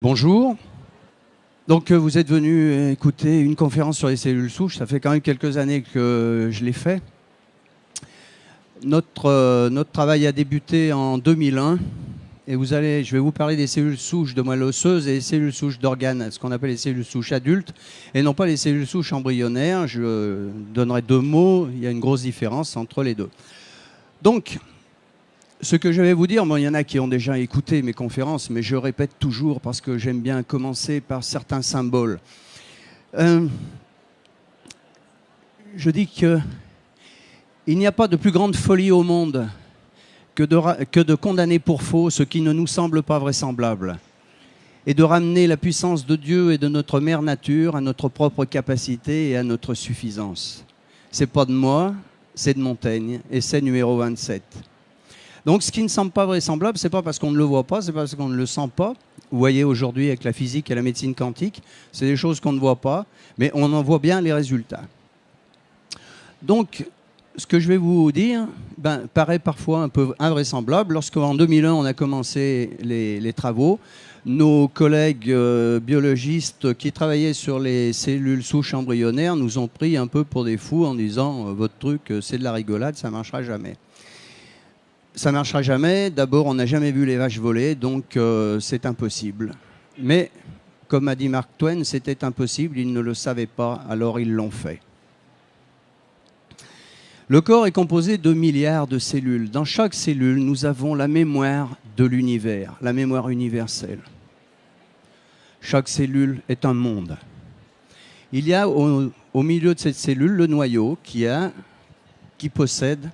Bonjour. Donc vous êtes venu écouter une conférence sur les cellules souches. Ça fait quand même quelques années que je l'ai fait. Notre travail a débuté en 2001 et je vais vous parler des cellules souches de moelle osseuse et des cellules souches d'organes, ce qu'on appelle les cellules souches adultes et non pas les cellules souches embryonnaires. Je donnerai deux mots, il y a une grosse différence entre les deux. Donc, ce que je vais vous dire, bon, il y en a qui ont déjà écouté mes conférences, mais je répète toujours parce que j'aime bien commencer par certains symboles. Je dis qu'il n'y a pas de plus grande folie au monde que de condamner pour faux ce qui ne nous semble pas vraisemblable et de ramener la puissance de Dieu et de notre mère nature à notre propre capacité et à notre suffisance. C'est pas de moi, c'est de Montaigne et c'est numéro 27. Donc ce qui ne semble pas vraisemblable, ce n'est pas parce qu'on ne le voit pas, c'est parce qu'on ne le sent pas. Vous voyez aujourd'hui avec la physique et la médecine quantique, c'est des choses qu'on ne voit pas, mais on en voit bien les résultats. Donc ce que je vais vous dire paraît parfois un peu invraisemblable. Lorsqu'en 2001 on a commencé les travaux, nos collègues biologistes qui travaillaient sur les cellules souches embryonnaires nous ont pris un peu pour des fous en disant votre truc c'est de la rigolade, ça ne marchera jamais. Ça ne marchera jamais. D'abord, on n'a jamais vu les vaches voler, donc c'est impossible. Mais, comme a dit Mark Twain, c'était impossible, ils ne le savaient pas, alors ils l'ont fait. Le corps est composé de milliards de cellules. Dans chaque cellule, nous avons la mémoire de l'univers, la mémoire universelle. Chaque cellule est un monde. Il y a au milieu de cette cellule le noyau qui possède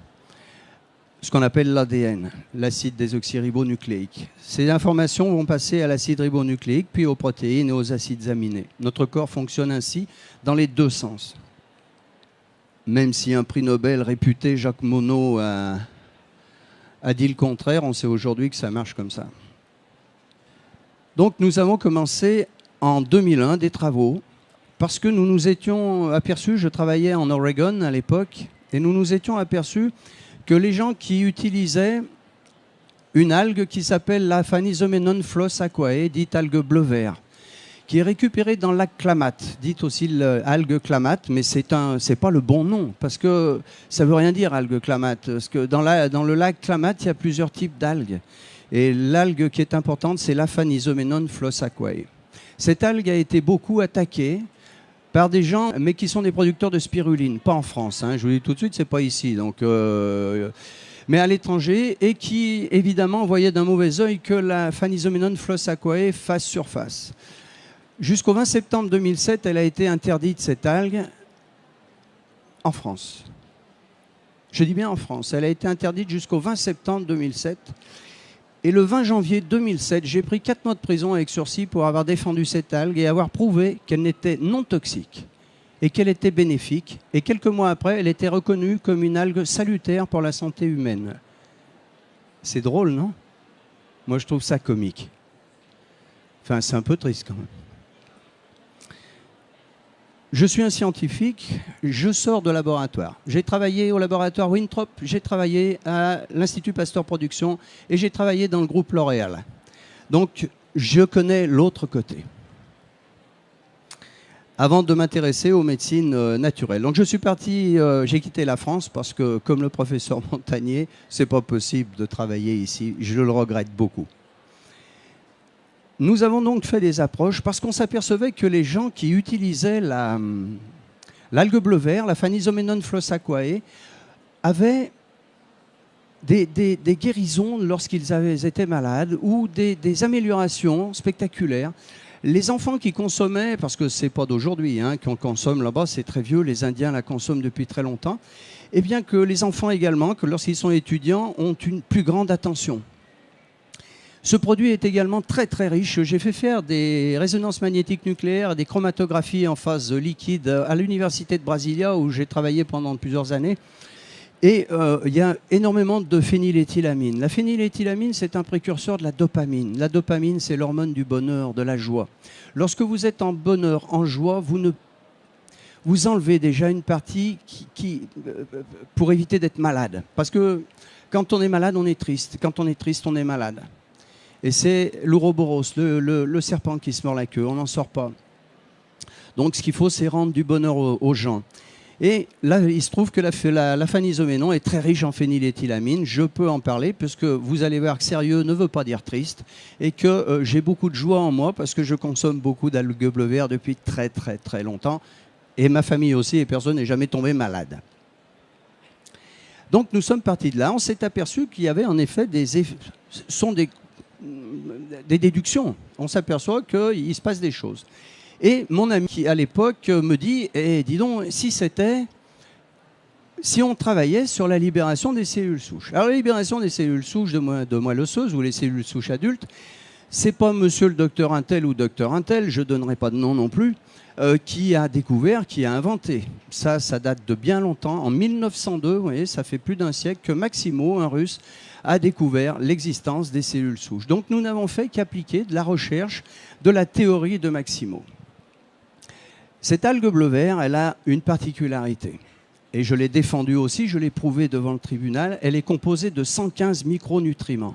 ce qu'on appelle l'ADN, l'acide désoxyribonucléique. Ces informations vont passer à l'acide ribonucléique, puis aux protéines et aux acides aminés. Notre corps fonctionne ainsi dans les deux sens. Même si un prix Nobel réputé, Jacques Monod, a dit le contraire, on sait aujourd'hui que ça marche comme ça. Donc nous avons commencé en 2001 des travaux, parce que nous nous étions aperçus, je travaillais en Oregon à l'époque, et nous nous étions aperçus que les gens qui utilisaient une algue qui s'appelle la Phanizomenon floss aquae, dite algue bleu-vert, qui est récupérée dans le lac Klamath, dite aussi l'algue Klamath, mais c'est pas le bon nom, parce que ça ne veut rien dire algue Klamath, parce que dans le lac Klamath, il y a plusieurs types d'algues. Et l'algue qui est importante, c'est la Phanizomenon floss aquae. Cette algue a été beaucoup attaquée par des gens, mais qui sont des producteurs de spiruline, pas en France, hein, je vous dis tout de suite, c'est pas ici, donc, mais à l'étranger, et qui, évidemment, voyaient d'un mauvais œil que la Phanizomenon floss aquae fasse surface. Jusqu'au 20 septembre 2007, elle a été interdite, cette algue, en France. Je dis bien en France, elle a été interdite jusqu'au 20 septembre 2007. Et le 20 janvier 2007, j'ai pris 4 mois de prison avec sursis pour avoir défendu cette algue et avoir prouvé qu'elle n'était non toxique et qu'elle était bénéfique. Et quelques mois après, elle était reconnue comme une algue salutaire pour la santé humaine. C'est drôle, non? Moi, je trouve ça comique. Enfin, c'est un peu triste quand même. Je suis un scientifique, je sors de laboratoire. J'ai travaillé au laboratoire Winthrop, j'ai travaillé à l'Institut Pasteur Production et j'ai travaillé dans le groupe L'Oréal. Donc, je connais l'autre côté. Avant de m'intéresser aux médecines naturelles. Donc, je suis parti, j'ai quitté la France parce que, comme le professeur Montagnier, c'est pas possible de travailler ici. Je le regrette beaucoup. Nous avons donc fait des approches parce qu'on s'apercevait que les gens qui utilisaient l'algue bleu-vert, la Phanizomenon floss aquae, avaient des guérisons lorsqu'ils étaient malades ou des améliorations spectaculaires. Les enfants qui consommaient, parce que ce n'est pas d'aujourd'hui hein, qu'on consomme là-bas, c'est très vieux, les Indiens la consomment depuis très longtemps, et bien que les enfants également, que lorsqu'ils sont étudiants, ont une plus grande attention. Ce produit est également très très riche. J'ai fait faire des résonances magnétiques nucléaires et des chromatographies en phase liquide à l'université de Brasilia où j'ai travaillé pendant plusieurs années. Et il y a énormément de phényléthylamine. La phényléthylamine, c'est un précurseur de la dopamine. La dopamine, c'est l'hormone du bonheur, de la joie. Lorsque vous êtes en bonheur, en joie, vous enlevez déjà une partie pour éviter d'être malade. Parce que quand on est malade, on est triste. Quand on est triste, on est malade. Et c'est l'ouroboros, le serpent qui se mord la queue, on n'en sort pas. Donc ce qu'il faut, c'est rendre du bonheur aux gens. Et là, il se trouve que la phanisoménon est très riche en phényléthylamine. Je peux en parler puisque vous allez voir que sérieux ne veut pas dire triste et que j'ai beaucoup de joie en moi parce que je consomme beaucoup d'algues bleues verts depuis très très très longtemps. Et ma famille aussi, et personne n'est jamais tombé malade. Donc nous sommes partis de là. On s'est aperçu qu'il y avait en effet des déductions. On s'aperçoit qu'il se passe des choses. Et mon ami qui, à l'époque, me dit dis donc, si on travaillait sur la libération des cellules souches. Alors, la libération des cellules souches de moelle osseuse ou les cellules souches adultes, c'est pas monsieur le docteur Intel ou docteur Intel, je donnerai pas de nom non plus, qui a découvert, qui a inventé. Ça date de bien longtemps. En 1902, vous voyez, ça fait plus d'un siècle que Maximo, un Russe, a découvert l'existence des cellules souches. Donc, nous n'avons fait qu'appliquer de la recherche de la théorie de Maximo. Cette algue bleu vert, elle a une particularité. Et je l'ai défendue aussi, je l'ai prouvé devant le tribunal. Elle est composée de 115 micronutriments.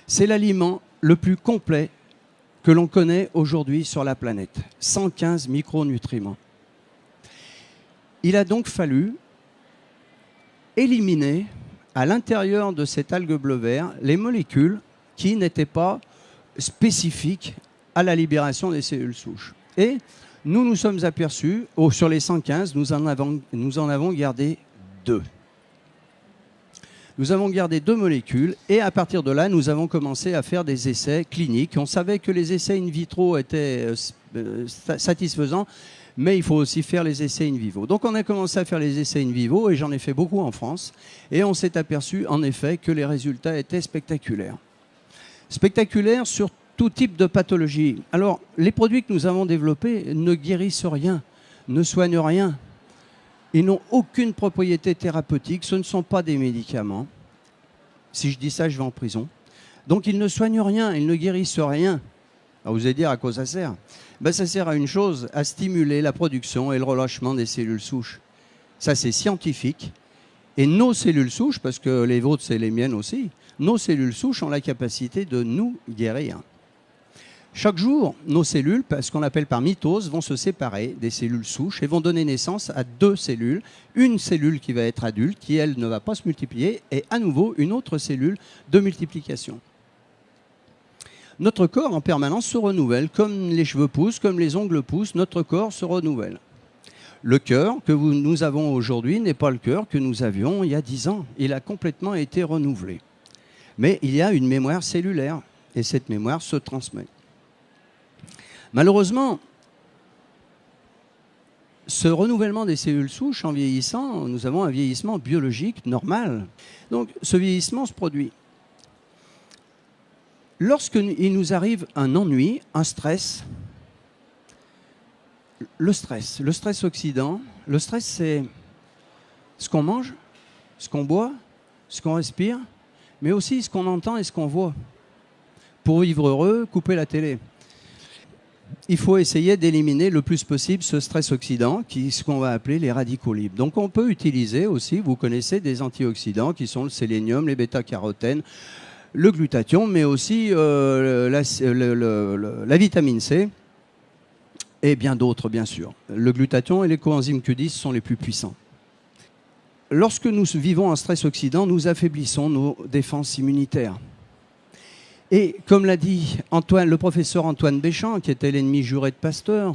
C'est l'aliment le plus complet que l'on connaît aujourd'hui sur la planète. 115 micronutriments. Il a donc fallu éliminer à l'intérieur de cette algue bleu vert les molécules qui n'étaient pas spécifiques à la libération des cellules souches. Et nous nous sommes aperçus, sur les 115, nous en avons gardé 2. Nous avons gardé 2 molécules et à partir de là, nous avons commencé à faire des essais cliniques. On savait que les essais in vitro étaient satisfaisants, mais il faut aussi faire les essais in vivo. Donc on a commencé à faire les essais in vivo et j'en ai fait beaucoup en France. Et on s'est aperçu en effet que les résultats étaient spectaculaires. Spectaculaires sur tout type de pathologie. Alors, les produits que nous avons développés ne guérissent rien, ne soignent rien. Ils n'ont aucune propriété thérapeutique, ce ne sont pas des médicaments. Si je dis ça, je vais en prison. Donc, ils ne soignent rien, ils ne guérissent rien. Alors, vous allez dire à quoi ça sert ? Ben, ça sert à une chose, à stimuler la production et le relâchement des cellules souches. Ça, c'est scientifique. Et nos cellules souches, parce que les vôtres, c'est les miennes aussi, nos cellules souches ont la capacité de nous guérir. Chaque jour, nos cellules, ce qu'on appelle par mitose, vont se séparer des cellules souches et vont donner naissance à 2 cellules. Une cellule qui va être adulte, qui elle ne va pas se multiplier, et à nouveau une autre cellule de multiplication. Notre corps en permanence se renouvelle, comme les cheveux poussent, comme les ongles poussent, notre corps se renouvelle. Le cœur que nous avons aujourd'hui n'est pas le cœur que nous avions il y a 10 ans. Il a complètement été renouvelé. Mais il y a une mémoire cellulaire et cette mémoire se transmet. Malheureusement, ce renouvellement des cellules souches en vieillissant, nous avons un vieillissement biologique normal. Donc ce vieillissement se produit. Lorsqu'il nous arrive un ennui, un stress, le stress oxydant, le stress c'est ce qu'on mange, ce qu'on boit, ce qu'on respire, mais aussi ce qu'on entend et ce qu'on voit. Pour vivre heureux, coupez la télé. Il faut essayer d'éliminer le plus possible ce stress oxydant, ce qu'on va appeler les radicaux libres. Donc on peut utiliser aussi, vous connaissez, des antioxydants qui sont le sélénium, les bêta-carotènes, le glutathion, mais aussi la vitamine C et bien d'autres, bien sûr. Le glutathion et les coenzymes Q10 sont les plus puissants. Lorsque nous vivons un stress oxydant, nous affaiblissons nos défenses immunitaires. Et comme l'a dit le professeur Antoine Béchamp, qui était l'ennemi juré de Pasteur,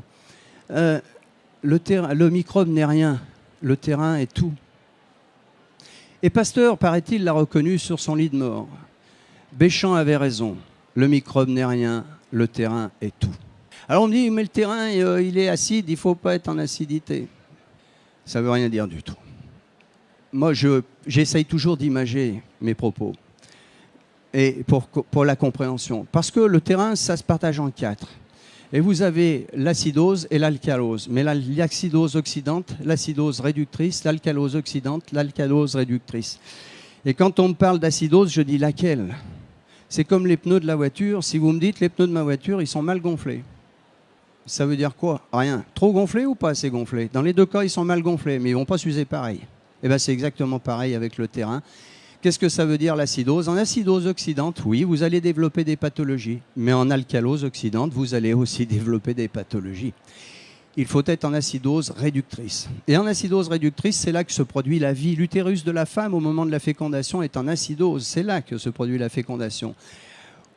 le microbe n'est rien, le terrain est tout. Et Pasteur, paraît-il, l'a reconnu sur son lit de mort. Béchamp avait raison, le microbe n'est rien, le terrain est tout. Alors on me dit, mais le terrain, il est acide, il ne faut pas être en acidité. Ça ne veut rien dire du tout. Moi, j'essaye toujours d'imager mes propos. Et pour la compréhension. Parce que le terrain, ça se partage en 4. Et vous avez l'acidose et l'alcalose. Mais l'acidose oxydante, l'acidose réductrice, l'alcalose oxydante, l'alcalose réductrice. Et quand on me parle d'acidose, je dis laquelle ? C'est comme les pneus de la voiture. Si vous me dites les pneus de ma voiture, ils sont mal gonflés. Ça veut dire quoi ? Rien. Trop gonflés ou pas assez gonflés ? Dans les 2 cas, ils sont mal gonflés, mais ils ne vont pas s'user pareil. Et bien c'est exactement pareil avec le terrain. Qu'est-ce que ça veut dire l'acidose? En acidose oxydante, oui, vous allez développer des pathologies. Mais en alcalose oxydante, vous allez aussi développer des pathologies. Il faut être en acidose réductrice. Et en acidose réductrice, c'est là que se produit la vie. L'utérus de la femme, au moment de la fécondation, est en acidose. C'est là que se produit la fécondation.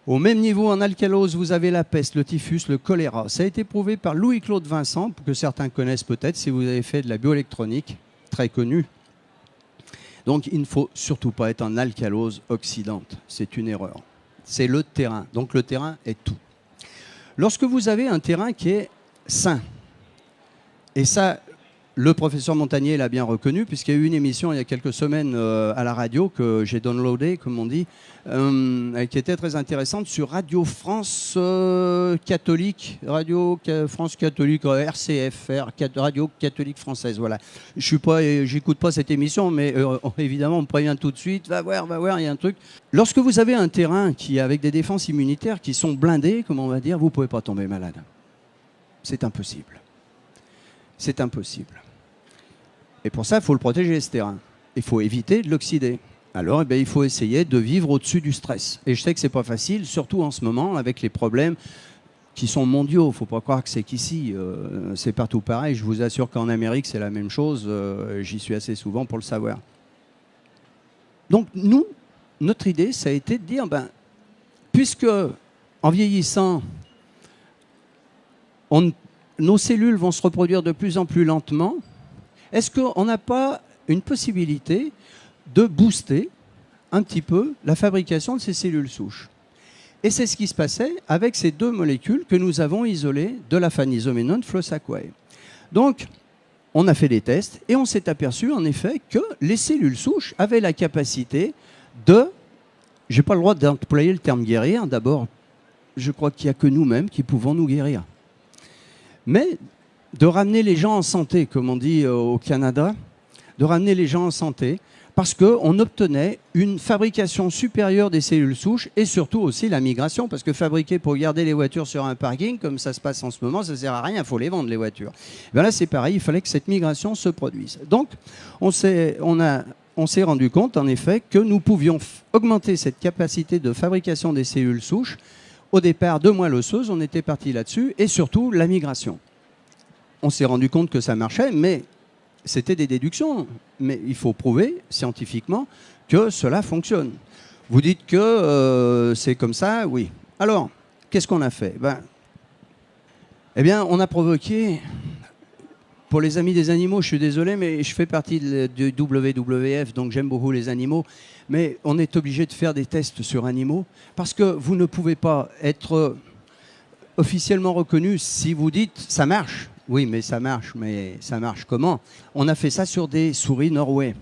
Au même niveau, en alcalose, vous avez la peste, le typhus, le choléra. Ça a été prouvé par Louis-Claude Vincent, que certains connaissent peut-être si vous avez fait de la bioélectronique, très connu. Donc, il ne faut surtout pas être en alcalose oxydante. C'est une erreur. C'est le terrain. Donc, le terrain est tout. Lorsque vous avez un terrain qui est sain, et ça, le professeur Montagnier l'a bien reconnu, puisqu'il y a eu une émission il y a quelques semaines à la radio que j'ai downloadée, comme on dit, qui était très intéressante sur Radio France Catholique, Radio France Catholique, RCF, Radio Catholique Française. Voilà. J'écoute pas cette émission, mais évidemment, on me prévient tout de suite. Va voir, il y a un truc. Lorsque vous avez un terrain qui avec des défenses immunitaires qui sont blindées, comme on va dire, vous pouvez pas tomber malade. C'est impossible. C'est impossible. Et pour ça, il faut le protéger, ce terrain. Il faut éviter de l'oxyder. Alors, il faut essayer de vivre au-dessus du stress. Et je sais que ce n'est pas facile, surtout en ce moment, avec les problèmes qui sont mondiaux. Il ne faut pas croire que c'est qu'ici. C'est partout pareil. Je vous assure qu'en Amérique, c'est la même chose. J'y suis assez souvent pour le savoir. Donc, nous, notre idée, ça a été de dire, puisque, en vieillissant, nos cellules vont se reproduire de plus en plus lentement, est-ce qu'on n'a pas une possibilité de booster un petit peu la fabrication de ces cellules souches? Et c'est ce qui se passait avec ces deux molécules que nous avons isolées de la phanisoménone floss aquae. Donc, on a fait des tests et on s'est aperçu en effet que les cellules souches avaient la capacité de... Je n'ai pas le droit d'employer le terme guérir. D'abord, je crois qu'il n'y a que nous-mêmes qui pouvons nous guérir. Mais de ramener les gens en santé, comme on dit au Canada, de ramener les gens en santé, parce qu'on obtenait une fabrication supérieure des cellules souches et surtout aussi la migration, parce que fabriquer pour garder les voitures sur un parking, comme ça se passe en ce moment, ça ne sert à rien, il faut les vendre, les voitures. Bien là, c'est pareil, il fallait que cette migration se produise. Donc, on s'est rendu compte, en effet, que nous pouvions augmenter cette capacité de fabrication des cellules souches. Au départ, de moelle osseuse, on était parti là-dessus, et surtout la migration. On s'est rendu compte que ça marchait, mais c'était des déductions. Mais il faut prouver scientifiquement que cela fonctionne. Vous dites que c'est comme ça, oui. Alors, qu'est-ce qu'on a fait? Eh bien, on a provoqué... Pour les amis des animaux, je suis désolé, mais je fais partie du WWF, donc j'aime beaucoup les animaux. Mais on est obligé de faire des tests sur animaux parce que vous ne pouvez pas être officiellement reconnu si vous dites « ça marche ». Oui, mais ça marche comment? On a fait ça sur des souris Norway.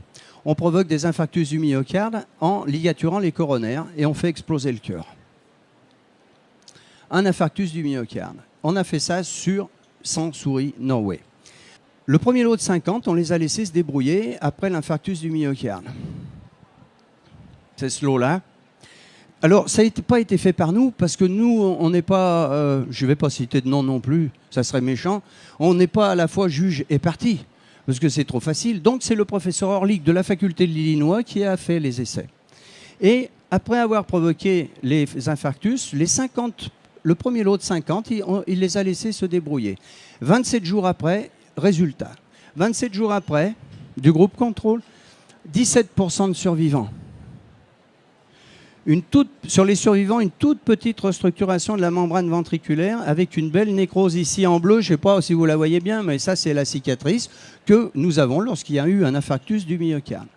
On provoque des infarctus du myocarde en ligaturant les coronaires et on fait exploser le cœur. Un infarctus du myocarde. On a fait ça sur 100 souris Norway. Le premier lot de 50, on les a laissés se débrouiller après l'infarctus du myocarde. C'est ce lot-là. Alors, ça n'a pas été fait par nous, parce que nous, on n'est pas... je ne vais pas citer de nom non plus, ça serait méchant. On n'est pas à la fois juge et partie, parce que c'est trop facile. Donc, c'est le professeur Orlik de la faculté de l'Illinois qui a fait les essais. Et après avoir provoqué les infarctus, le premier lot de 50, il les a laissés se débrouiller. 27 jours après... Résultat, 27 jours après, du groupe contrôle, 17% de survivants. Sur les survivants, une toute petite restructuration de la membrane ventriculaire avec une belle nécrose ici en bleu. Je ne sais pas si vous la voyez bien, mais ça, c'est la cicatrice que nous avons lorsqu'il y a eu un infarctus du myocarde.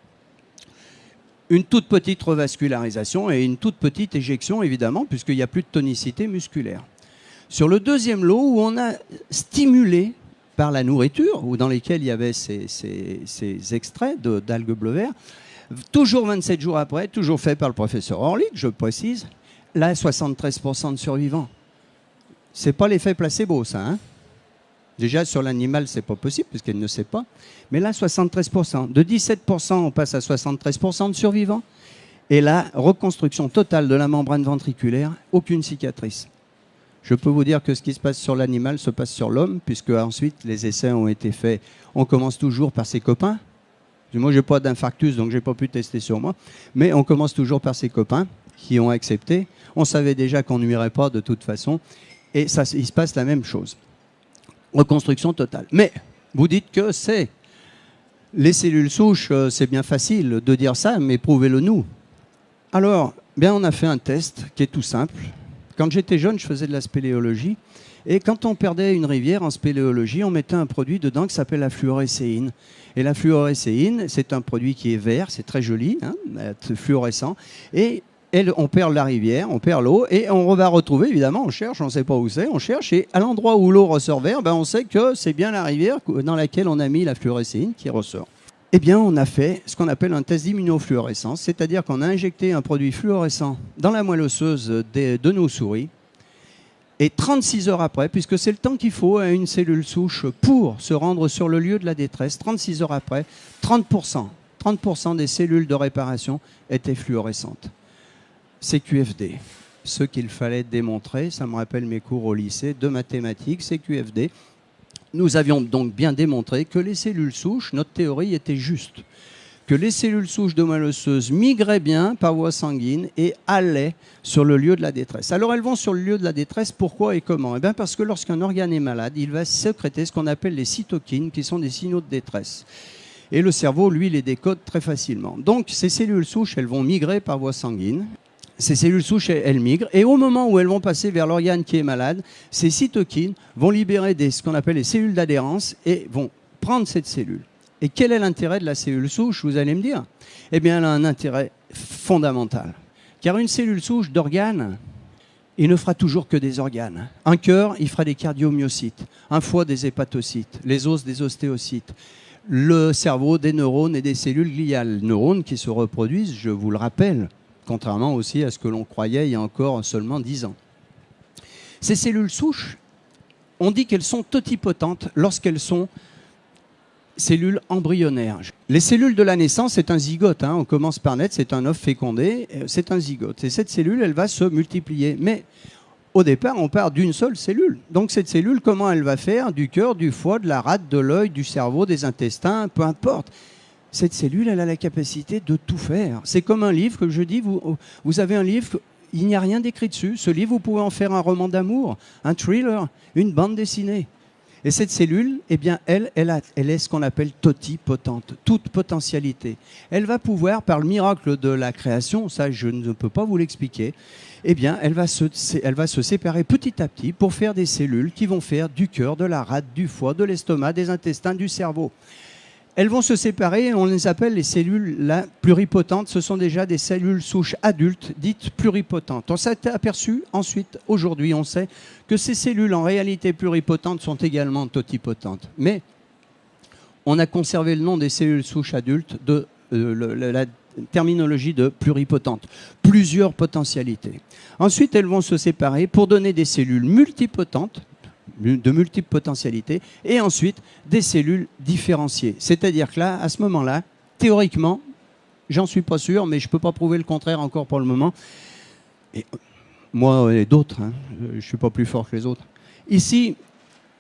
Une toute petite revascularisation et une toute petite éjection, évidemment, puisqu'il n'y a plus de tonicité musculaire. Sur le deuxième lot, où on a stimulé par la nourriture, ou dans lesquels il y avait ces extraits d'algues bleu vert, toujours 27 jours après, toujours fait par le professeur Orlik, je précise, là, 73% de survivants. Ce n'est pas l'effet placebo, ça. Hein? Déjà, sur l'animal, ce n'est pas possible, puisqu'elle ne sait pas. Mais là, 73%. De 17%, on passe à 73% de survivants. Et la reconstruction totale de la membrane ventriculaire, aucune cicatrice. Je peux vous dire que ce qui se passe sur l'animal se passe sur l'homme, puisque ensuite les essais ont été faits. On commence toujours par ses copains, Moi, je n'ai pas d'infarctus, donc je n'ai pas pu tester sur moi. Mais on commence toujours par ses copains qui ont accepté. On savait déjà qu'on nuirait pas de toute façon. Et ça, il se passe la même chose. Reconstruction totale. Mais vous dites que c'est les cellules souches, c'est bien facile de dire ça, mais prouvez-le nous. Alors, bien, on a fait un test qui est tout simple. Quand j'étais jeune, je faisais de la spéléologie. Et quand on perdait une rivière en spéléologie, on mettait un produit dedans qui s'appelle la fluorescéine. Et la fluorescéine, c'est un produit qui est vert, c'est très joli, hein, fluorescent. Et on perd la rivière, on perd l'eau, et on va retrouver, évidemment, on cherche, on ne sait pas où c'est, on cherche, et à l'endroit où l'eau ressort vert, ben on sait que c'est bien la rivière dans laquelle on a mis la fluorescéine qui ressort. Eh bien, on a fait ce qu'on appelle un test d'immunofluorescence, c'est-à-dire qu'on a injecté un produit fluorescent dans la moelle osseuse de nos souris, et 36 heures après, puisque c'est le temps qu'il faut à une cellule souche pour se rendre sur le lieu de la détresse, 36 heures après, 30% des cellules de réparation étaient fluorescentes. CQFD, ce qu'il fallait démontrer, ça me rappelle mes cours au lycée de mathématiques, CQFD. Nous avions donc bien démontré que les cellules souches, notre théorie était juste, que les cellules souches de moelle osseuse migraient bien par voie sanguine et allaient sur le lieu de la détresse. Alors elles vont sur le lieu de la détresse, pourquoi et comment? Eh bien parce que lorsqu'un organe est malade, il va sécréter ce qu'on appelle les cytokines, qui sont des signaux de détresse. Et le cerveau, lui, les décode très facilement. Donc ces cellules souches, elles vont migrer par voie sanguine. Ces cellules souches, elles migrent, et au moment où elles vont passer vers l'organe qui est malade, ces cytokines vont libérer ce qu'on appelle les cellules d'adhérence et vont prendre cette cellule. Et quel est l'intérêt de la cellule souche, vous allez me dire? Eh bien, elle a un intérêt fondamental. Car une cellule souche d'organes, il ne fera toujours que des organes. Un cœur, il fera des cardiomyocytes. Un foie, des hépatocytes. Les os, des ostéocytes. Le cerveau, des neurones et des cellules gliales. Neurones qui se reproduisent, je vous le rappelle, contrairement aussi à ce que l'on croyait il y a encore seulement 10 ans. Ces cellules souches, on dit qu'elles sont totipotentes lorsqu'elles sont cellules embryonnaires. Les cellules de la naissance, c'est un zygote. Hein, on commence par naître, c'est un œuf fécondé, c'est un zygote. Et cette cellule, elle va se multiplier. Mais au départ, on part d'une seule cellule. Donc cette cellule, comment elle va faire? Du cœur, du foie, de la rate, de l'œil, du cerveau, des intestins, peu importe. Cette cellule, elle a la capacité de tout faire. C'est comme un livre que je dis, vous avez un livre, il n'y a rien d'écrit dessus. Ce livre, vous pouvez en faire un roman d'amour, un thriller, une bande dessinée. Et cette cellule, eh bien, elle est ce qu'on appelle totipotente, toute potentialité. Elle va pouvoir, par le miracle de la création, ça je ne peux pas vous l'expliquer, eh bien, elle va se séparer petit à petit pour faire des cellules qui vont faire du cœur, de la rate, du foie, de l'estomac, des intestins, du cerveau. Elles vont se séparer et on les appelle les cellules pluripotentes. Ce sont déjà des cellules souches adultes dites pluripotentes. On s'est aperçu ensuite, aujourd'hui, on sait que ces cellules en réalité pluripotentes sont également totipotentes. Mais on a conservé le nom des cellules souches adultes de la terminologie de pluripotente. Plusieurs potentialités. Ensuite, elles vont se séparer pour donner des cellules multipotentes, de multiples potentialités, et ensuite des cellules différenciées. C'est-à-dire que là, à ce moment-là, théoriquement, j'en suis pas sûr, mais je ne peux pas prouver le contraire encore pour le moment. Et moi et d'autres, hein, je ne suis pas plus fort que les autres. Ici,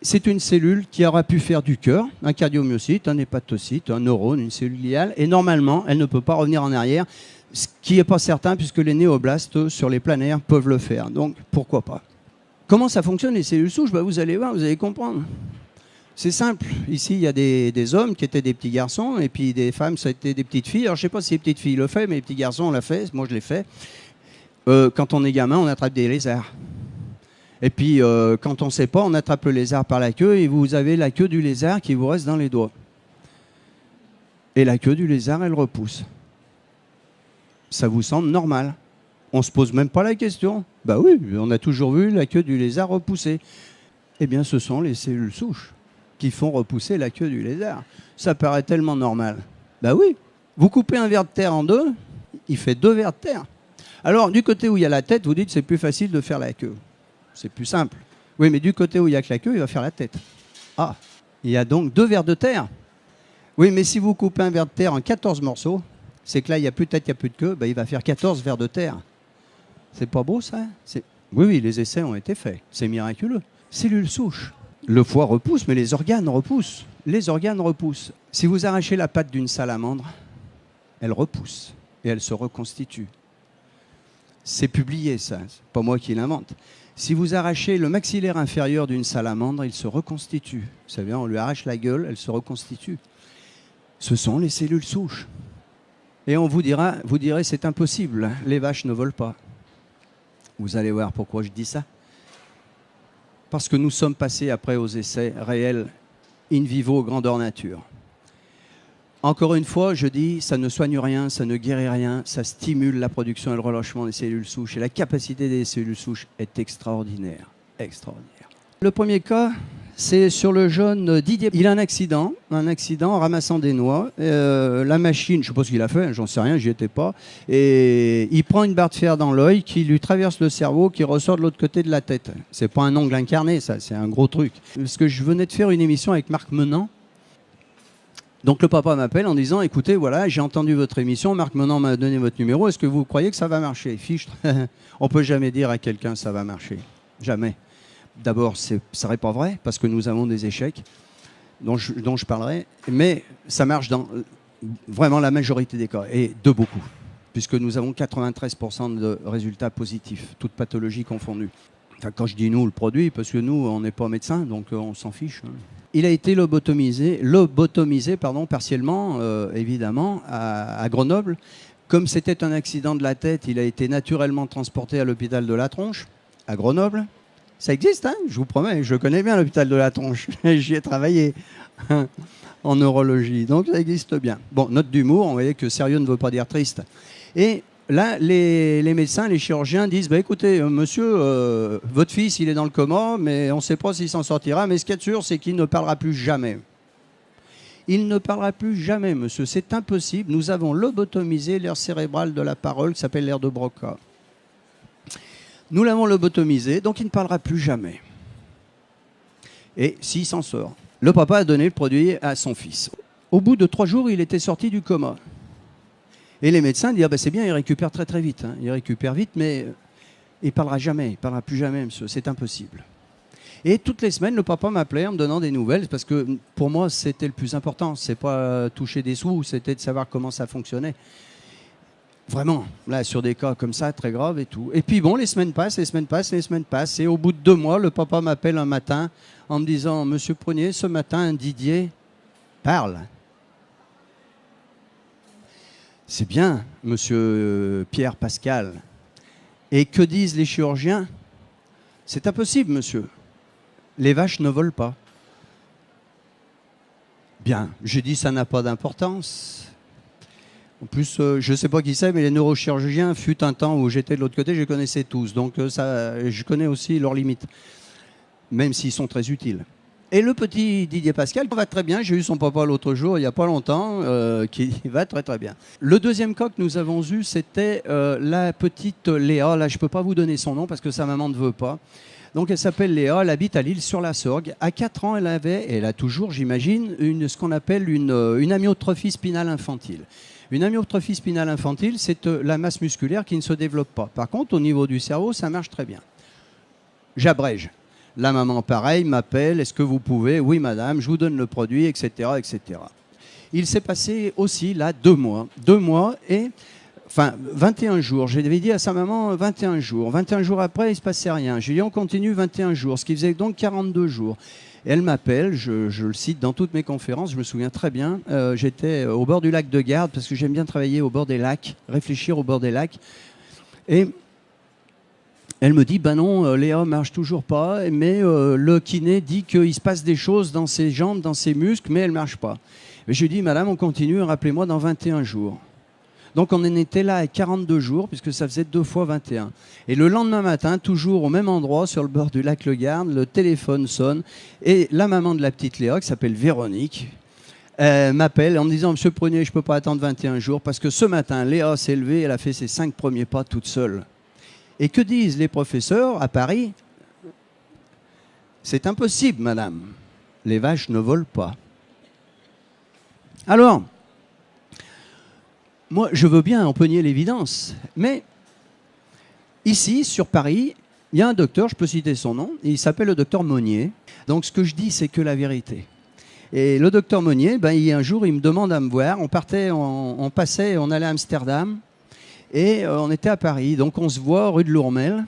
c'est une cellule qui aura pu faire du cœur, un cardiomyocyte, un hépatocyte, un neurone, une cellule gliale, et normalement, elle ne peut pas revenir en arrière, ce qui n'est pas certain puisque les néoblastes sur les planaires peuvent le faire. Donc, pourquoi pas? Comment ça fonctionne les cellules souches? Vous allez voir, vous allez comprendre. C'est simple. Ici, il y a des hommes qui étaient des petits garçons et puis des femmes, ça a été des petites filles. Alors, je ne sais pas si les petites filles le font, mais les petits garçons, on l'a fait. Moi, je l'ai fait. Quand on est gamin, on attrape des lézards. Et puis, quand on ne sait pas, on attrape le lézard par la queue et vous avez la queue du lézard qui vous reste dans les doigts. Et la queue du lézard, elle repousse. Ça vous semble normal? On ne se pose même pas la question. Bah oui, on a toujours vu la queue du lézard repousser. Eh bien, ce sont les cellules souches qui font repousser la queue du lézard. Ça paraît tellement normal. Bah oui, vous coupez un ver de terre en deux, il fait 2 vers de terre. Alors, du côté où il y a la tête, vous dites c'est plus facile de faire la queue. C'est plus simple. Oui, mais du côté où il n'y a que la queue, il va faire la tête. Ah, il y a donc 2 vers de terre. Oui, mais si vous coupez un ver de terre en 14 morceaux, c'est que là, il n'y a plus de tête, il n'y a plus de queue, bah, il va faire 14 vers de terre. C'est pas beau, ça? Oui, les essais ont été faits. C'est miraculeux. Cellules souches. Le foie repousse, mais les organes repoussent. les organes repoussent. Si vous arrachez la patte d'une salamandre, elle repousse et elle se reconstitue. C'est publié, ça. C'est pas moi qui l'invente. Si vous arrachez le maxillaire inférieur d'une salamandre, il se reconstitue. Vous savez, on lui arrache la gueule, elle se reconstitue. Ce sont les cellules souches. Et on vous direz, c'est impossible, les vaches ne volent pas. Vous allez voir pourquoi je dis ça. Parce que nous sommes passés après aux essais réels, in vivo, grandeur nature. Encore une fois, je dis, ça ne soigne rien, ça ne guérit rien, ça stimule la production et le relâchement des cellules souches. Et la capacité des cellules souches est extraordinaire. Extraordinaire. Le premier cas, c'est sur le jeune Didier. Il a un accident en ramassant des noix. La machine, je ne sais pas ce qu'il a fait, j'en sais rien, j'y étais pas. Et il prend une barre de fer dans l'œil qui lui traverse le cerveau, qui ressort de l'autre côté de la tête. C'est pas un ongle incarné, ça, c'est un gros truc. Parce que je venais de faire une émission avec Marc Menant. Donc le papa m'appelle en disant, écoutez, voilà, j'ai entendu votre émission, Marc Menant m'a donné votre numéro, est-ce que vous croyez que ça va marcher? Fichtre, on ne peut jamais dire à quelqu'un ça va marcher. Jamais. D'abord, ce ne serait pas vrai, parce que nous avons des échecs dont je parlerai, mais ça marche dans vraiment la majorité des cas, et de beaucoup, puisque nous avons 93% de résultats positifs, toutes pathologies confondues. Enfin, quand je dis nous, le produit, parce que nous, on n'est pas médecins, donc on s'en fiche. Il a été lobotomisé partiellement, évidemment, à Grenoble. Comme c'était un accident de la tête, il a été naturellement transporté à l'hôpital de la Tronche, à Grenoble. Ça existe, hein, je vous promets, je connais bien l'hôpital de la Tronche. J'y ai travaillé en neurologie, donc ça existe bien. Bon, note d'humour, on voyait que sérieux ne veut pas dire triste. Et là, les médecins, les chirurgiens disent, bah, écoutez, monsieur, votre fils, il est dans le coma, mais on ne sait pas s'il s'en sortira, mais ce qui est sûr, c'est qu'il ne parlera plus jamais. Il ne parlera plus jamais, monsieur, c'est impossible. Nous avons lobotomisé l'aire cérébrale de la parole, qui s'appelle l'aire de Broca. Nous l'avons lobotomisé, donc il ne parlera plus jamais. Et s'il s'en sort, le papa a donné le produit à son fils. Au bout de 3 jours, il était sorti du coma. Et les médecins disent, ah ben c'est bien, il récupère très très vite. Hein. Il récupère vite, mais il ne parlera jamais, il ne parlera plus jamais, monsieur, c'est impossible. Et toutes les semaines, le papa m'appelait en me donnant des nouvelles, parce que pour moi, c'était le plus important. Ce n'est pas toucher des sous, c'était de savoir comment ça fonctionnait. Vraiment, là, sur des cas comme ça, très graves et tout. Et puis bon, les semaines passent. Et au bout de 2 mois, le papa m'appelle un matin en me disant, monsieur Prunier, ce matin, Didier parle. C'est bien, monsieur Pierre Pascal. Et que disent les chirurgiens? C'est impossible, monsieur. Les vaches ne volent pas. Bien, j'ai dit, ça n'a pas d'importance. En plus, je ne sais pas qui c'est, mais les neurochirurgiens, fut un temps où j'étais de l'autre côté, je les connaissais tous. Donc je connais aussi leurs limites, même s'ils sont très utiles. Et le petit Didier Pascal va très bien. J'ai eu son papa l'autre jour, il n'y a pas longtemps, qui va très très bien. Le deuxième cas que nous avons eu, c'était la petite Léa. Là, je ne peux pas vous donner son nom parce que sa maman ne veut pas. Donc elle s'appelle Léa, elle habite à l'Île-sur-la-Sorgue. À 4 ans, elle avait, et elle a toujours, j'imagine, ce qu'on appelle une amyotrophie spinale infantile. Une amyotrophie spinale infantile, c'est la masse musculaire qui ne se développe pas. Par contre, au niveau du cerveau, ça marche très bien. J'abrège. La maman, pareil, m'appelle, est-ce que vous pouvez? Oui, madame, je vous donne le produit, etc., etc. Il s'est passé aussi, là, 2 mois. 2 mois et... Enfin, 21 jours. J'avais dit à sa maman 21 jours. 21 jours après, il ne se passait rien. J'ai dit, on continue 21 jours, ce qui faisait donc 42 jours. Et elle m'appelle, je le cite dans toutes mes conférences, je me souviens très bien. J'étais au bord du lac de Garde, parce que j'aime bien travailler au bord des lacs, réfléchir au bord des lacs. Et elle me dit, ben non, Léa ne marche toujours pas, mais le kiné dit qu'il se passe des choses dans ses jambes, dans ses muscles, mais elle ne marche pas. Et je lui dis, madame, on continue, rappelez-moi dans 21 jours. Donc on en était là à 42 jours, puisque ça faisait 2 fois 21. Et le lendemain matin, toujours au même endroit, sur le bord du lac Le Garde, le téléphone sonne, et la maman de la petite Léa, qui s'appelle Véronique, m'appelle en me disant, monsieur Prunier, je ne peux pas attendre 21 jours, parce que ce matin, Léa s'est levée, elle a fait ses 5 premiers pas toute seule. Et que disent les professeurs à Paris? C'est impossible, madame. Les vaches ne volent pas. Alors, moi, je veux bien empoigner l'évidence, mais ici, sur Paris, il y a un docteur, je peux citer son nom, il s'appelle le docteur Monnier. Donc ce que je dis, c'est que la vérité. Et le docteur Monnier, un jour, il me demande à me voir. On passait, on allait à Amsterdam et on était à Paris. Donc on se voit rue de Lourmel,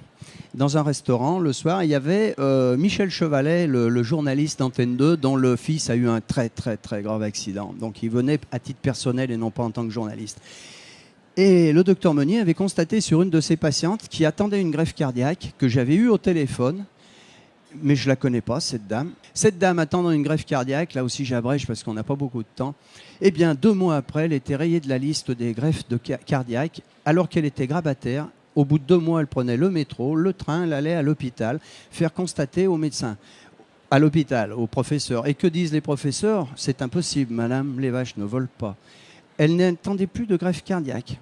dans un restaurant. Le soir, il y avait Michel Chevalet, le journaliste d'Antenne 2, dont le fils a eu un très très très grave accident. Donc il venait à titre personnel et non pas en tant que journaliste. Et le docteur Monnier avait constaté sur une de ses patientes qui attendait une greffe cardiaque, que j'avais eue au téléphone, mais je ne la connais pas, cette dame. Cette dame attendant une greffe cardiaque, là aussi j'abrège parce qu'on n'a pas beaucoup de temps, eh bien 2 mois après, elle était rayée de la liste des greffes cardiaques, alors qu'elle était grabataire. Au bout de 2 mois, elle prenait le métro, le train, elle allait à l'hôpital, faire constater au médecin, à l'hôpital, au professeur. Et que disent les professeurs? C'est impossible, madame, les vaches ne volent pas. Elle n'attendait plus de greffe cardiaque.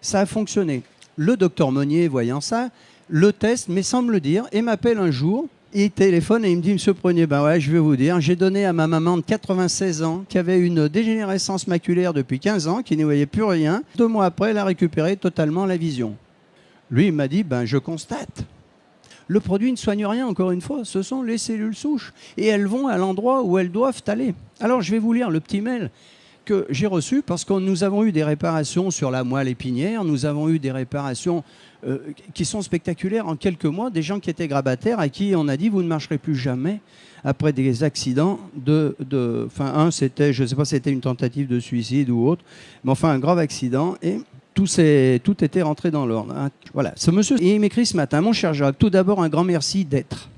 Ça a fonctionné. Le docteur Monnier, voyant ça, le teste, mais sans me le dire, et m'appelle un jour, il téléphone et il me dit, monsieur Prunier, je vais vous dire, j'ai donné à ma maman de 96 ans, qui avait une dégénérescence maculaire depuis 15 ans, qui ne voyait plus rien. 2 mois après, elle a récupéré totalement la vision. Lui, il m'a dit, je constate. Le produit ne soigne rien, encore une fois, ce sont les cellules souches. Et elles vont à l'endroit où elles doivent aller. Alors, je vais vous lire le petit mail que j'ai reçu, parce que nous avons eu des réparations sur la moelle épinière, nous avons eu des réparations qui sont spectaculaires en quelques mois, des gens qui étaient grabataires, à qui on a dit, vous ne marcherez plus jamais, après des accidents c'était, je ne sais pas si c'était une tentative de suicide ou autre, mais enfin un grave accident, et tout était rentré dans l'ordre. Hein. Voilà. Ce monsieur, il m'écrit ce matin, mon cher Jacques, tout d'abord un grand merci d'être.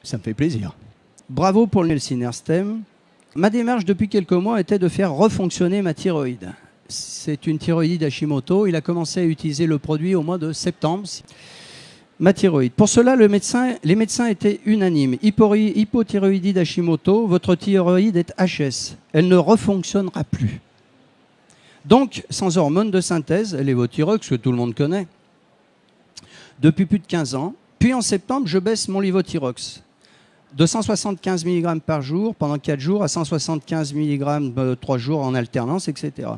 Ça me fait plaisir. Bravo pour le Synerstem. Ma démarche depuis quelques mois était de faire refonctionner ma thyroïde. C'est une thyroïdite Hashimoto. Il a commencé à utiliser le produit au mois de septembre. Ma thyroïde. Pour cela, les médecins étaient unanimes. Hypothyroïdie Hashimoto, votre thyroïde est HS. Elle ne refonctionnera plus. Donc, sans hormones de synthèse, lévothyrox, que tout le monde connaît, depuis plus de 15 ans. Puis en septembre, je baisse mon lévothyrox de 175 mg par jour pendant 4 jours à 175 mg 3 jours en alternance, etc.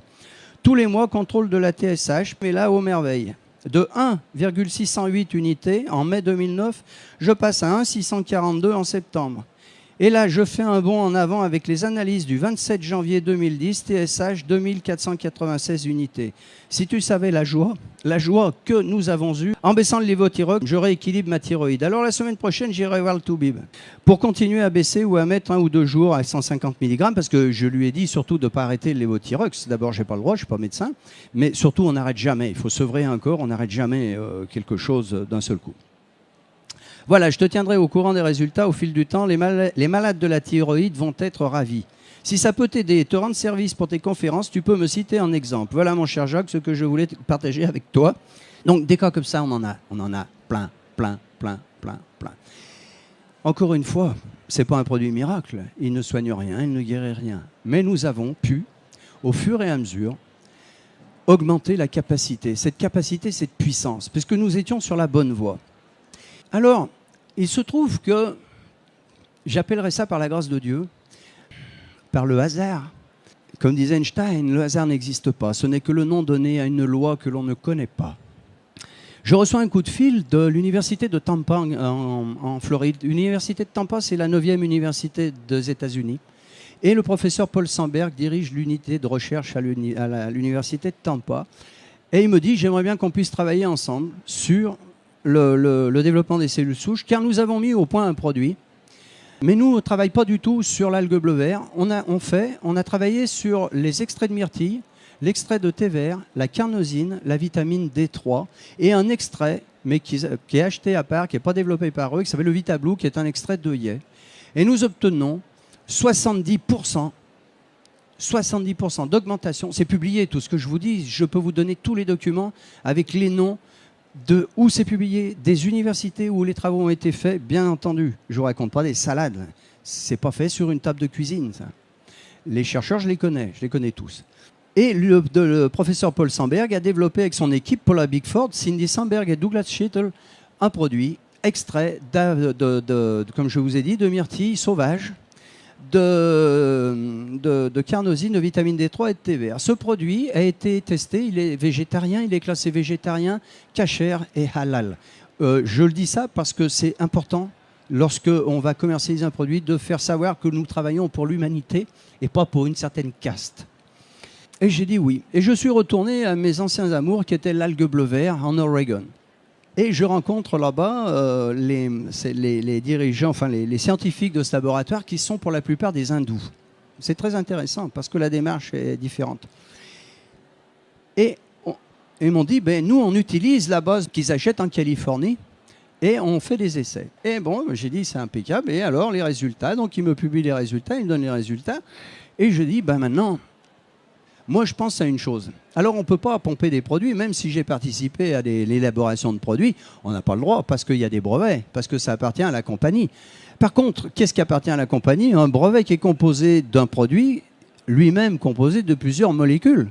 Tous les mois, contrôle de la TSH, mais là, aux merveilles. De 1,608 unités en mai 2009, je passe à 1,642 en septembre. Et là, je fais un bond en avant avec les analyses du 27 janvier 2010, TSH 2496 unités. Si tu savais la joie que nous avons eue, en baissant le lévothyrox, je rééquilibre ma thyroïde. Alors la semaine prochaine, j'irai voir le Toubib pour continuer à baisser ou à mettre 1 ou 2 jours à 150 mg, parce que je lui ai dit surtout de ne pas arrêter le lévothyrox. D'abord, je n'ai pas le droit, je ne suis pas médecin, mais surtout, on n'arrête jamais. Il faut sevrer un corps, on n'arrête jamais quelque chose d'un seul coup. Voilà, je te tiendrai au courant des résultats au fil du temps. Les malades de la thyroïde vont être ravis. Si ça peut t'aider et te rendre service pour tes conférences, tu peux me citer en exemple. Voilà, mon cher Jacques, ce que je voulais partager avec toi. Donc, des cas comme ça, on en a plein. Encore une fois, ce n'est pas un produit miracle. Il ne soigne rien, il ne guérit rien. Mais nous avons pu, au fur et à mesure, augmenter la capacité. Cette capacité, cette puissance, puisque nous étions sur la bonne voie. Alors, il se trouve que, j'appellerais ça par la grâce de Dieu, par le hasard. Comme disait Einstein, le hasard n'existe pas. Ce n'est que le nom donné à une loi que l'on ne connaît pas. Je reçois un coup de fil de l'université de Tampa en Floride. L'université de Tampa, c'est la 9e université des États-Unis. Et le professeur Paul Sandberg dirige l'unité de recherche à l'université de Tampa. Et il me dit, j'aimerais bien qu'on puisse travailler ensemble sur le développement des cellules souches, car nous avons mis au point un produit. Mais nous, on ne travaille pas du tout sur l'algue bleu vert. On a travaillé sur les extraits de myrtille, l'extrait de thé vert, la carnosine, la vitamine D3 et un extrait, mais qui est acheté à part, qui n'est pas développé par eux, qui s'appelle le VitaBlue, qui est un extrait d'œillet. Et nous obtenons 70% d'augmentation. C'est publié, tout ce que je vous dis. Je peux vous donner tous les documents avec les noms de où c'est publié, des universités où les travaux ont été faits, bien entendu. Je ne vous raconte pas des salades. C'est pas fait sur une table de cuisine, ça. Les chercheurs, je les connais tous. Et le professeur Paul Sandberg a développé avec son équipe, Paula Bickford, Cindy Sandberg et Douglas Schittle, un produit extrait, comme je vous ai dit, de myrtille sauvage, de carnosine, de vitamine D3 et de thé vert. Ce produit a été testé, il est végétarien, il est classé végétarien, kasher et halal. Je le dis ça parce que c'est important lorsqu'on va commercialiser un produit, de faire savoir que nous travaillons pour l'humanité et pas pour une certaine caste. Et j'ai dit oui. Et je suis retourné à mes anciens amours qui étaient l'algue bleu vert en Oregon. Et je rencontre là-bas les dirigeants, enfin les scientifiques de ce laboratoire qui sont pour la plupart des hindous. C'est très intéressant parce que la démarche est différente. Et ils m'ont dit, ben, nous on utilise la base qu'ils achètent en Californie et on fait des essais. Et bon, j'ai dit c'est impeccable. Et alors les résultats, donc ils me publient les résultats, ils me donnent les résultats. Et je dis, ben maintenant, moi je pense à une chose. Alors on ne peut pas pomper des produits, même si j'ai participé à l'élaboration de produits, on n'a pas le droit parce qu'il y a des brevets, parce que ça appartient à la compagnie. Par contre, qu'est-ce qui appartient à la compagnie? Un brevet qui est composé d'un produit, lui-même composé de plusieurs molécules.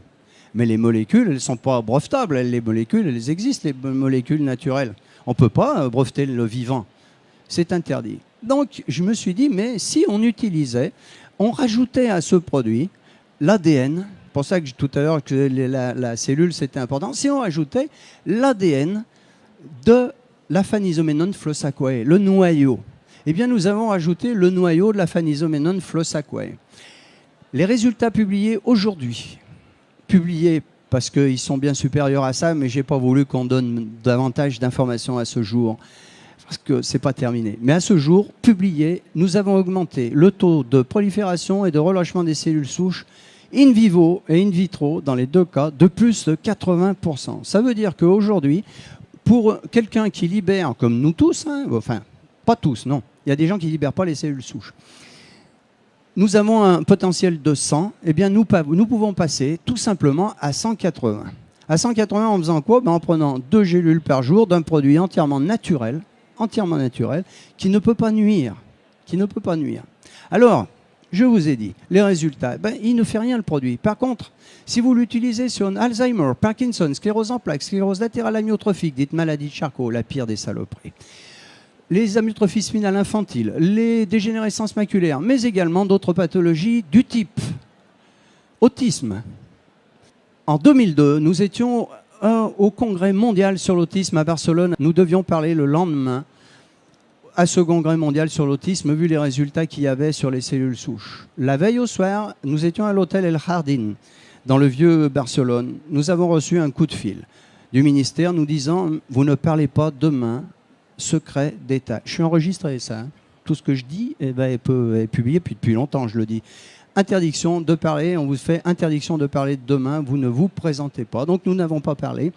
Mais les molécules, elles ne sont pas brevetables. Les molécules, elles existent, les molécules naturelles. On ne peut pas breveter le vivant. C'est interdit. Donc, je me suis dit, mais si on utilisait, on rajoutait à ce produit l'ADN, c'est pour ça que tout à l'heure que la cellule, c'était important, si on rajoutait l'ADN de la Phanizomenone flosaceae, le noyau, eh bien, nous avons rajouté le noyau de la Phanizomenone flosaceae. Les résultats publiés aujourd'hui, publiés parce qu'ils sont bien supérieurs à ça, mais je n'ai pas voulu qu'on donne davantage d'informations à ce jour, parce que ce n'est pas terminé. Mais à ce jour, publiés, nous avons augmenté le taux de prolifération et de relâchement des cellules souches in vivo et in vitro, dans les deux cas, de plus de 80%. Ça veut dire qu'aujourd'hui, pour quelqu'un qui libère, comme nous tous, hein, enfin, pas tous, non, il y a des gens qui ne libèrent pas les cellules souches, nous avons un potentiel de 100, eh bien nous pouvons passer tout simplement à 180. À 180 en faisant quoi? En prenant 2 gélules par jour d'un produit entièrement naturel, qui ne peut pas nuire. Alors, je vous ai dit, les résultats, il ne fait rien le produit. Par contre, si vous l'utilisez sur un Alzheimer, Parkinson, sclérose en plaques, sclérose latérale amyotrophique, dites maladie de Charcot, la pire des saloperies, les amyotrophies spinales infantiles, les dégénérescences maculaires, mais également d'autres pathologies du type autisme. En 2002, nous étions au congrès mondial sur l'autisme à Barcelone. Nous devions parler le lendemain à ce congrès mondial sur l'autisme, vu les résultats qu'il y avait sur les cellules souches. La veille au soir, nous étions à l'hôtel El Jardín, dans le vieux Barcelone. Nous avons reçu un coup de fil du ministère nous disant « Vous ne parlez pas demain, secret d'État ». Je suis enregistré, ça. Hein. Tout ce que je dis est publié, puis depuis longtemps, je le dis. Interdiction de parler, on vous fait interdiction de parler demain, vous ne vous présentez pas. Donc nous n'avons pas parlé.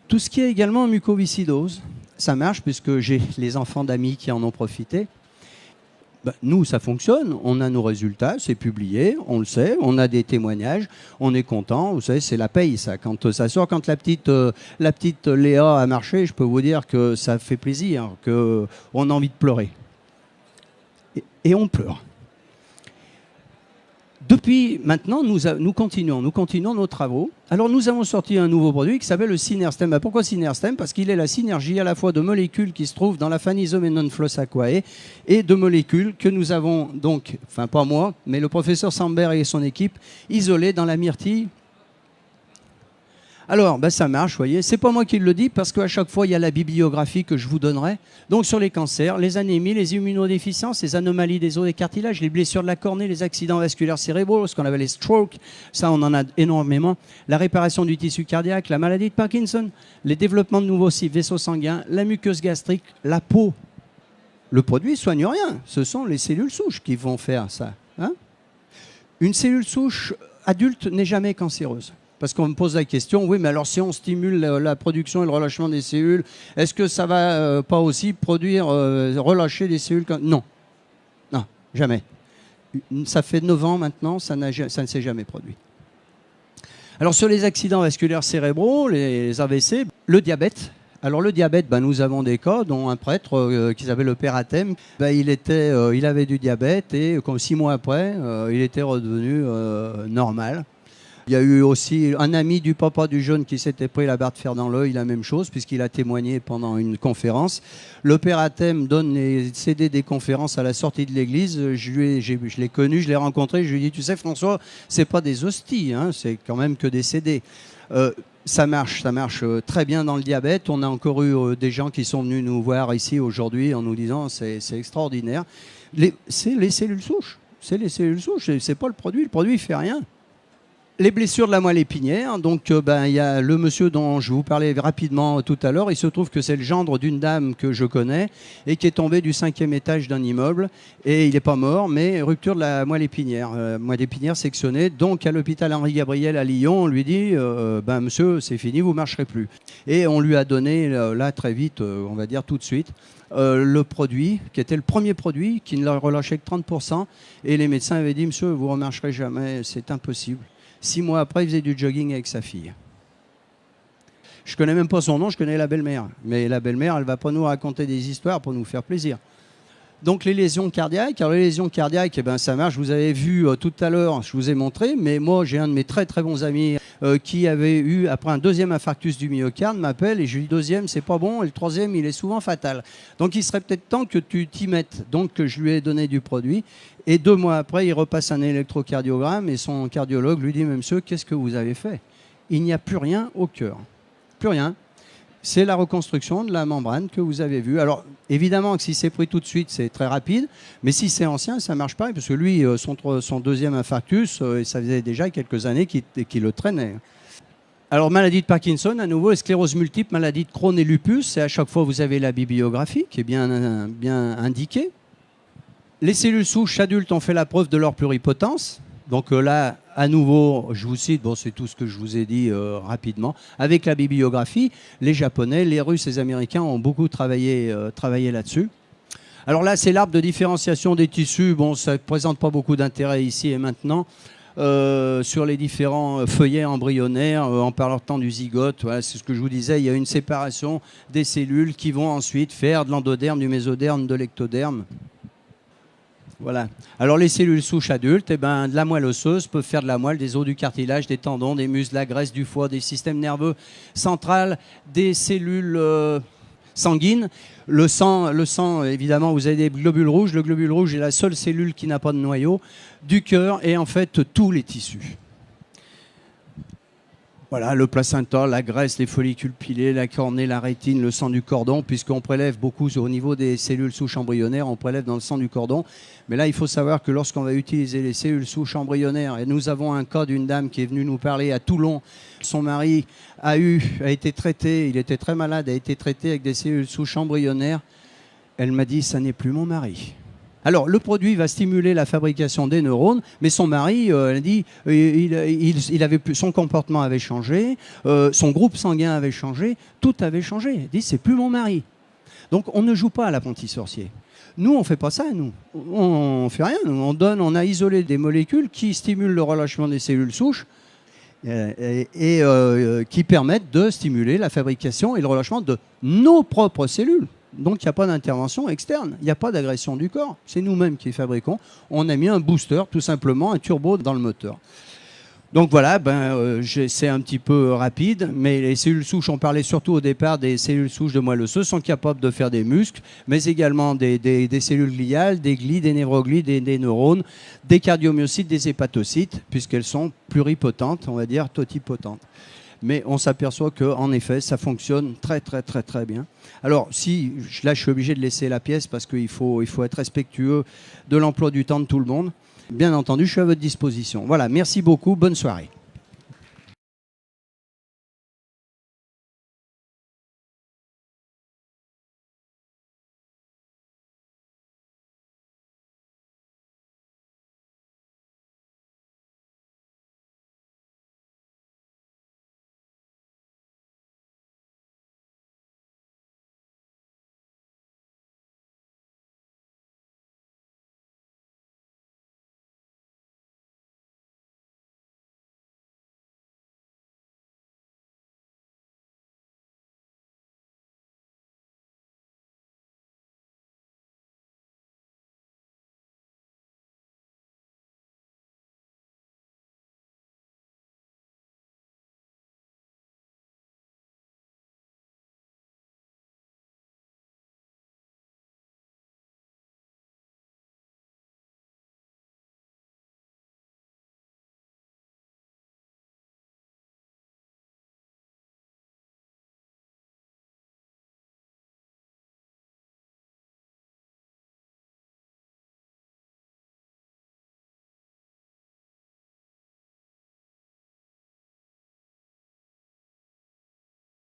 Tout ce qui est également mucoviscidose, ça marche puisque j'ai les enfants d'amis qui en ont profité. Nous, ça fonctionne, on a nos résultats, c'est publié, on le sait, on a des témoignages, on est content, vous savez, c'est la paye ça. Quand ça sort, quand la petite Léa a marché, je peux vous dire que ça fait plaisir, qu'on a envie de pleurer. Et on pleure. Depuis maintenant, nous continuons nos travaux. Alors nous avons sorti un nouveau produit qui s'appelle le Synerstem. Pourquoi Synerstem? Parce qu'il est la synergie à la fois de molécules qui se trouvent dans la Phanizomenone flosaceae et de molécules que nous avons donc, enfin pas moi, mais le professeur Sambert et son équipe, isolées dans la myrtille. Alors, ça marche, vous voyez. C'est pas moi qui le dis parce qu'à chaque fois, il y a la bibliographie que je vous donnerai. Donc, sur les cancers, les anémies, les immunodéficiences, les anomalies des os et cartilages, les blessures de la cornée, les accidents vasculaires cérébraux, ce qu'on appelle les strokes, ça, on en a énormément. La réparation du tissu cardiaque, la maladie de Parkinson, les développements de nouveaux vaisseaux sanguins, la muqueuse gastrique, la peau. Le produit ne soigne rien. Ce sont les cellules souches qui vont faire ça. Hein? Une cellule souche adulte n'est jamais cancéreuse. Parce qu'on me pose la question, oui, mais alors si on stimule la production et le relâchement des cellules, est-ce que ça va pas aussi relâcher des cellules? Non. Non, jamais. Ça fait 9 ans maintenant, ça ne s'est jamais produit. Alors sur les accidents vasculaires cérébraux, les AVC, le diabète. Alors le diabète, nous avons des cas, dont un prêtre qui s'appelle le Père Athème, il avait du diabète et comme 6 mois après, il était redevenu normal. Il y a eu aussi un ami du papa du jeune qui s'était pris la barre de fer dans l'œil, la même chose, puisqu'il a témoigné pendant une conférence. Le Père Athème donne les CD des conférences à la sortie de l'église. Je l'ai connu, je l'ai rencontré, je lui ai dit, tu sais François, c'est pas des hosties, hein, c'est quand même que des CD. Ça marche très bien dans le diabète. On a encore eu des gens qui sont venus nous voir ici aujourd'hui en nous disant c'est extraordinaire. C'est les cellules souches. C'est les cellules souches, c'est pas le produit il fait rien. Les blessures de la moelle épinière, donc il y a le monsieur dont je vous parlais rapidement tout à l'heure, il se trouve que c'est le gendre d'une dame que je connais et qui est tombée du 5e étage d'un immeuble et il n'est pas mort, mais rupture de la moelle épinière sectionnée. Donc à l'hôpital Henri-Gabriel à Lyon, on lui dit monsieur, c'est fini, vous ne marcherez plus. Et on lui a donné là très vite, on va dire tout de suite, le produit, qui était le premier produit, qui ne l'a relâché que 30%. Et les médecins avaient dit, monsieur, vous ne remarcherez jamais, c'est impossible. 6 mois après, il faisait du jogging avec sa fille. Je ne connais même pas son nom, je connais la belle-mère. Mais la belle-mère, elle ne va pas nous raconter des histoires pour nous faire plaisir. Donc les lésions cardiaques, alors les lésions cardiaques, ça marche. Vous avez vu tout à l'heure, je vous ai montré, mais moi j'ai un de mes très très bons amis qui avait eu, après un 2e infarctus du myocarde, m'appelle et je lui dis 2e c'est pas bon et le 3e il est souvent fatal. Donc il serait peut-être temps que tu t'y mettes. Donc je lui ai donné du produit et 2 mois après il repasse un électrocardiogramme et son cardiologue lui dit mais monsieur, qu'est-ce que vous avez fait? Il n'y a plus rien au cœur, plus rien. C'est la reconstruction de la membrane que vous avez vue. Alors, évidemment que si c'est pris tout de suite, c'est très rapide. Mais si c'est ancien, ça ne marche pas. Parce que lui, son 2e infarctus, ça faisait déjà quelques années qu'il le traînait. Alors, maladie de Parkinson, à nouveau, sclérose multiple, maladie de Crohn et lupus. Et à chaque fois, vous avez la bibliographie qui est bien indiquée. Les cellules souches adultes ont fait la preuve de leur pluripotence. Donc là, à nouveau, je vous cite, c'est tout ce que je vous ai dit rapidement. Avec la bibliographie, les Japonais, les Russes et les Américains ont beaucoup travaillé là-dessus. Alors là, c'est l'arbre de différenciation des tissus. Ça ne présente pas beaucoup d'intérêt ici et maintenant. Sur les différents feuillets embryonnaires, en parlant du zygote, voilà, c'est ce que je vous disais, il y a une séparation des cellules qui vont ensuite faire de l'endoderme, du mésoderme, de l'ectoderme. Voilà. Alors les cellules souches adultes, de la moelle osseuse peuvent faire de la moelle, des os du cartilage, des tendons, des muscles, de la graisse, du foie, des systèmes nerveux central, des cellules sanguines. Le sang, évidemment, vous avez des globules rouges. Le globule rouge est la seule cellule qui n'a pas de noyau. Du cœur et en fait tous les tissus. Voilà, le placenta, la graisse, les follicules pilés, la cornée, la rétine, le sang du cordon, puisqu'on prélève beaucoup au niveau des cellules souches embryonnaires, on prélève dans le sang du cordon. Mais là, il faut savoir que lorsqu'on va utiliser les cellules souches embryonnaires, et nous avons un cas d'une dame qui est venue nous parler à Toulon, son mari a été traité, il était très malade, a été traité avec des cellules souches embryonnaires. Elle m'a dit, ça n'est plus mon mari. Alors, le produit va stimuler la fabrication des neurones, mais son mari, elle dit, son comportement avait changé, son groupe sanguin avait changé, tout avait changé. Elle dit, c'est plus mon mari. Donc, on ne joue pas à l'apprenti sorcier. Nous, on ne fait pas ça, nous. On ne fait rien. On a isolé des molécules qui stimulent le relâchement des cellules souches et qui permettent de stimuler la fabrication et le relâchement de nos propres cellules. Donc, il n'y a pas d'intervention externe, il n'y a pas d'agression du corps. C'est nous-mêmes qui fabriquons. On a mis un booster, tout simplement, un turbo dans le moteur. Donc voilà, c'est un petit peu rapide, mais les cellules souches, on parlait surtout au départ des cellules souches de moelle osseuse, sont capables de faire des muscles, mais également des cellules gliales, des glies, des névroglies, des neurones, des cardiomyocytes, des hépatocytes, puisqu'elles sont pluripotentes, on va dire totipotentes. Mais on s'aperçoit qu'en effet, ça fonctionne très, très, très, très bien. Alors, là, je suis obligé de laisser la pièce parce qu'il faut être respectueux de l'emploi du temps de tout le monde. Bien entendu, je suis à votre disposition. Voilà, merci beaucoup, bonne soirée.